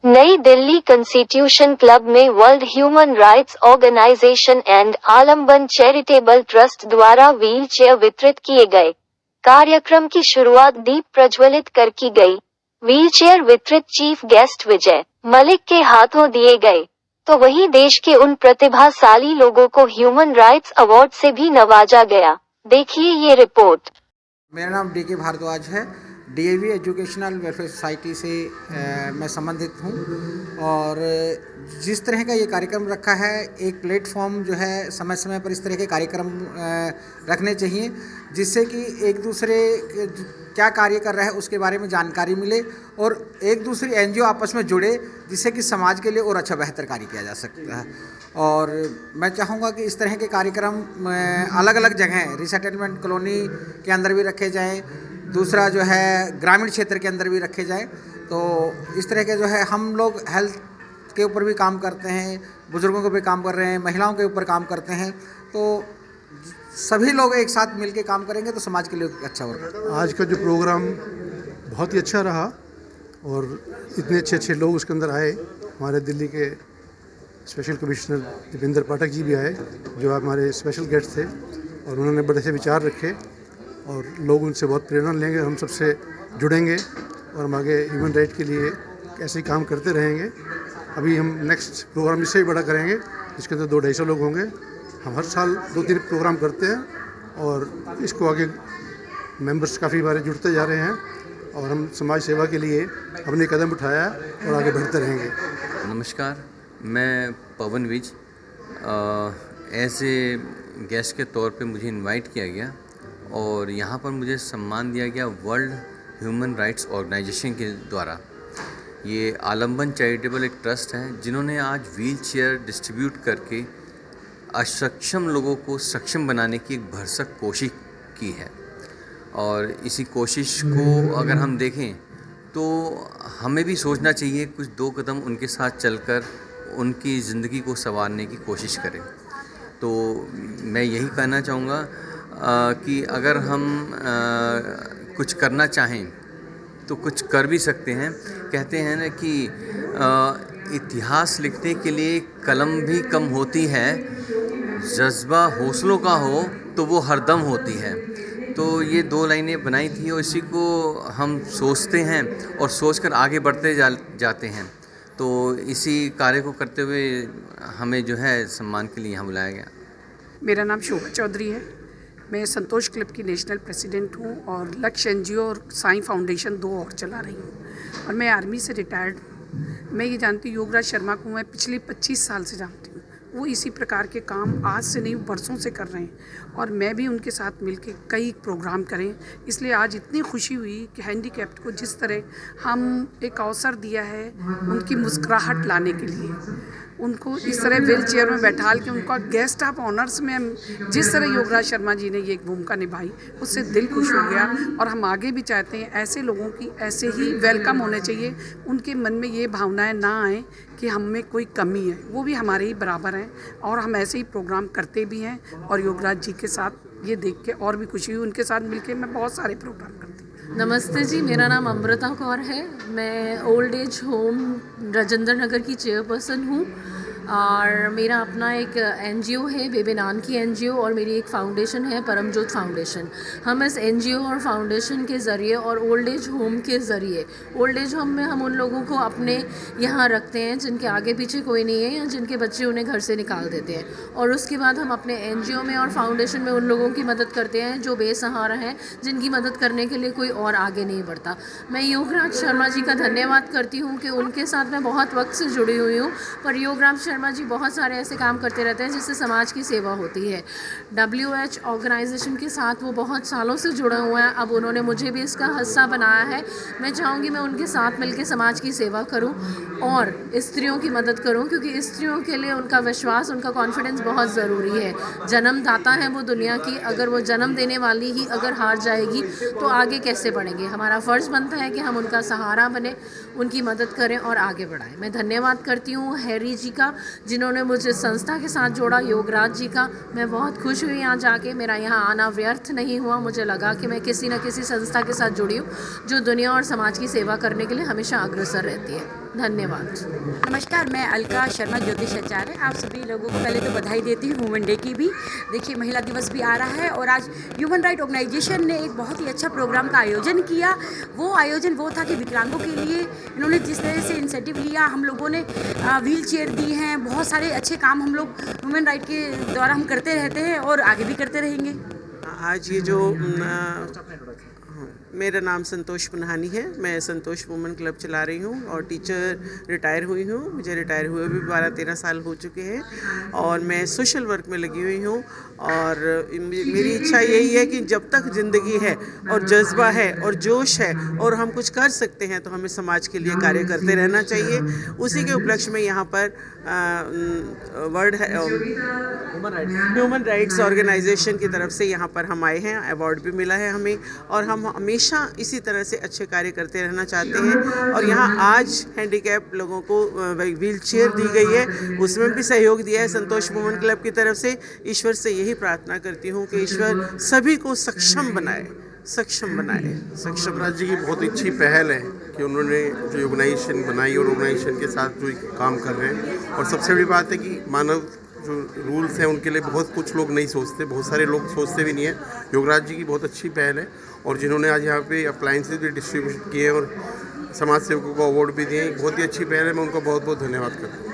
नई Delhi constitution club में World Human Rights Organisation and Alamban charitable trust द्वारा व्हील चेयर वितरित किए गए। कार्यक्रम की शुरुआत दीप प्रज्वलित कर की गई। व्हील चेयर वितरित चीफ गेस्ट विजय मलिक के हाथों दिए गए, तो वहीं देश के उन प्रतिभाशाली लोगों को ह्यूमन राइट्स अवार्ड से भी नवाजा गया। देखिए ये रिपोर्ट। मेरा नाम डी के भारद्वाज है। डीएवी एजुकेशनल वेलफेयर सोसाइटी से मैं संबंधित हूँ और जिस तरह का ये कार्यक्रम रखा है, एक प्लेटफॉर्म जो है समय समय पर इस तरह के कार्यक्रम रखने चाहिए जिससे कि एक दूसरे क्या कार्य कर रहा है उसके बारे में जानकारी मिले और एक दूसरी एनजीओ आपस में जुड़े जिससे कि समाज के लिए और अच्छा बेहतर कार्य किया जा सकता है। और मैं चाहूँगा कि इस तरह के कार्यक्रम अलग अलग जगह रिसेटलमेंट कॉलोनी के अंदर भी रखे जाएं, दूसरा जो है ग्रामीण क्षेत्र के अंदर भी रखे जाएं। तो इस तरह के जो है हम लोग हेल्थ के ऊपर भी काम करते हैं, बुजुर्गों के ऊपर काम कर रहे हैं, महिलाओं के ऊपर काम करते हैं, तो सभी लोग एक साथ मिलकर काम करेंगे तो समाज के लिए अच्छा होगा। आज का जो प्रोग्राम बहुत ही अच्छा रहा और इतने अच्छे लोग उसके अंदर आए। हमारे दिल्ली के स्पेशल कमिश्नर दीपेंद्र पाठक जी भी आए जो हमारे स्पेशल गेस्ट थे और उन्होंने बड़े से विचार रखे और लोग उनसे बहुत प्रेरणा लेंगे, हम सबसे जुड़ेंगे और हम आगे ह्यूमन राइट के लिए ऐसे ही काम करते रहेंगे। अभी हम नेक्स्ट प्रोग्राम इससे भी बड़ा करेंगे जिसके अंदर 200-250 लोग होंगे। हम हर साल 2-3 प्रोग्राम करते हैं और इसको आगे मेंबर्स काफ़ी बार जुड़ते जा रहे हैं और हम समाज सेवा के लिए हमने कदम उठाया और आगे बढ़ते रहेंगे। नमस्कार, मैं पवन विज एज ए गेस्ट के तौर पे मुझे इनवाइट किया गया और यहाँ पर मुझे सम्मान दिया गया वर्ल्ड ह्यूमन राइट्स ऑर्गेनाइजेशन के द्वारा। ये आलम्बन चैरिटेबल एक ट्रस्ट है जिन्होंने आज व्हील चेयर डिस्ट्रीब्यूट करके अक्षम लोगों को सक्षम बनाने की एक भरसक कोशिश की है। और इसी कोशिश को अगर हम देखें तो हमें भी सोचना चाहिए, कुछ 2 कदम उनके साथ चलकर उनकी ज़िंदगी को संवारने की कोशिश करें। तो मैं यही कहना चाहूँगा कि अगर हम कुछ करना चाहें तो कुछ कर भी सकते हैं। कहते हैं ना कि इतिहास लिखने के लिए कलम भी कम होती है, जज्बा हौसलों का हो तो वो हरदम होती है। तो ये 2 लाइनें बनाई थी और इसी को हम सोचते हैं और सोचकर आगे बढ़ते जाते हैं। तो इसी कार्य को करते हुए हमें जो है सम्मान के लिए यहाँ बुलाया गया। मेरा नाम शोभा चौधरी है। मैं संतोष क्लब की नेशनल प्रेसिडेंट हूँ और लक्ष्य एनजीओ और साईं फाउंडेशन 2 और चला रही हूँ और मैं आर्मी से रिटायर्ड हूँ। मैं ये जानती हूँ योगराज शर्मा को मैं पिछले 25 साल से जानती हूँ। वो इसी प्रकार के काम आज से नहीं बरसों से कर रहे हैं और मैं भी उनके साथ मिलके कई प्रोग्राम करें। इसलिए आज इतनी खुशी हुई कि हैंडीकैप्ड को जिस तरह हम एक अवसर दिया है उनकी मुस्कुराहट लाने के लिए, उनको इस तरह व्हील चेयर में बैठाल के उनका गेस्ट ऑफ ऑनर्स में जिस तरह योगराज शर्मा जी ने ये एक भूमिका निभाई, उससे दिल खुश हो गया। और हम आगे भी चाहते हैं ऐसे लोगों की ऐसे ही वेलकम होने चाहिए, उनके मन में ये भावनाएं ना आए कि हम में कोई कमी है, वो भी हमारे ही बराबर हैं और हम ऐसे ही प्रोग्राम करते भी हैं। और योगराज जी के साथ ये देख के और भी खुशी हुई, उनके साथ मिलके मैं बहुत सारे प्रोग्राम करती हूँ। नमस्ते जी, मेरा नाम अमृता कौर है। मैं old age home Rajendra Nagar की चेयरपर्सन हूँ और मेरा अपना एक एनजीओ है, बेबे नाम की एनजीओ, और मेरी एक फाउंडेशन है परमजोत फाउंडेशन। हम इस एनजीओ और फाउंडेशन के ज़रिए और ओल्ड एज होम के ज़रिए, ओल्ड एज होम में हम उन लोगों को अपने यहाँ रखते हैं जिनके आगे पीछे कोई नहीं है या जिनके बच्चे उन्हें घर से निकाल देते हैं, और उसके बाद हम अपने एनजीओ में और फाउंडेशन में उन लोगों की मदद करते हैं जो बेसहारा हैं, जिनकी मदद करने के लिए कोई और आगे नहीं बढ़ता। मैं योगराज शर्मा जी का धन्यवाद करती हूँ कि उनके साथ मैं बहुत वक्त से जुड़ी हुई हूँ, पर योगराज शर्मा जी बहुत सारे ऐसे काम करते रहते हैं जिससे समाज की सेवा होती है। WH ऑर्गेनाइजेशन के साथ वो बहुत सालों से जुड़े हुए हैं, अब उन्होंने मुझे भी इसका हिस्सा बनाया है। मैं चाहूँगी मैं उनके साथ मिलकर समाज की सेवा करूँ और स्त्रियों की मदद करूँ, क्योंकि स्त्रियों के लिए उनका विश्वास, उनका कॉन्फिडेंस बहुत ज़रूरी है। जन्मदाता है वो दुनिया की, अगर वो जन्म देने वाली ही अगर हार जाएगी तो आगे कैसे बढ़ेंगे। हमारा फ़र्ज़ बनता है कि हम उनका सहारा बने, उनकी मदद करें और आगे बढ़ाएं। मैं धन्यवाद करती हूँ हैरी जी का जिन्होंने मुझे संस्था के साथ जोड़ा, योगराज जी का। मैं बहुत खुश हुई यहाँ जाके, मेरा यहाँ आना व्यर्थ नहीं हुआ। मुझे लगा कि मैं किसी न किसी संस्था के साथ जुड़ी हूँ जो दुनिया और समाज की सेवा करने के लिए हमेशा अग्रसर रहती है। धन्यवाद। नमस्कार, मैं अलका शर्मा ज्योतिष आचार्य। आप सभी लोगों को पहले तो बधाई देती हूँ वुमेन डे की भी। देखिए, महिला दिवस भी आ रहा है और आज ह्यूमन राइट ऑर्गेनाइजेशन ने एक बहुत ही अच्छा प्रोग्राम का आयोजन किया। वो आयोजन वो था कि विकलांगों के लिए इन्होंने जिस तरह से इंसेंटिव लिया, हम लोगों ने व्हील चेयर दी हैं, बहुत सारे अच्छे काम हम लोग वुमेन राइट के द्वारा हम करते रहते हैं और आगे भी करते रहेंगे। आज ये जो मेरा नाम संतोष पुनहानी है। मैं संतोष वुमेन क्लब चला रही हूँ और टीचर रिटायर हुई हूँ। मुझे रिटायर हुए भी 12-13 साल हो चुके हैं और मैं सोशल वर्क में लगी हुई हूँ। और मेरी इच्छा यही है कि जब तक ज़िंदगी है और जज्बा है और जोश है और हम कुछ कर सकते हैं तो हमें समाज के लिए कार्य करते रहना चाहिए। उसी के उपलक्ष्य में यहाँ पर वर्ल्ड ह्यूमन राइट्स ऑर्गेनाइजेशन की तरफ से यहाँ पर हम आए हैं। अवार्ड भी मिला है हमें और हम हमेशा इसी तरह से अच्छे कार्य करते रहना चाहते हैं। और यहाँ आज हैंडीकैप लोगों को व्हील चेयर दी गई है, उसमें भी सहयोग दिया है संतोष वुमेन क्लब की तरफ से। ईश्वर से यही प्रार्थना करती हूँ कि ईश्वर सभी को सक्षम बनाए। राज्य की बहुत अच्छी पहल है कि उन्होंने जो ऑर्गेनाइजेशन बनाई और ऑर्गेनाइजेशन के साथ जो काम कर रहे हैं। और सबसे बड़ी बात है कि मानव जो रूल्स हैं उनके लिए बहुत कुछ लोग नहीं सोचते, बहुत सारे लोग सोचते भी नहीं है। योगराज जी की बहुत अच्छी पहल है और जिन्होंने आज यहाँ पे अप्लायंसेज भी डिस्ट्रीब्यूट किए और समाज सेवकों को अवार्ड भी दिए, बहुत ही अच्छी पहल है। मैं उनका बहुत बहुत धन्यवाद करता हूँ।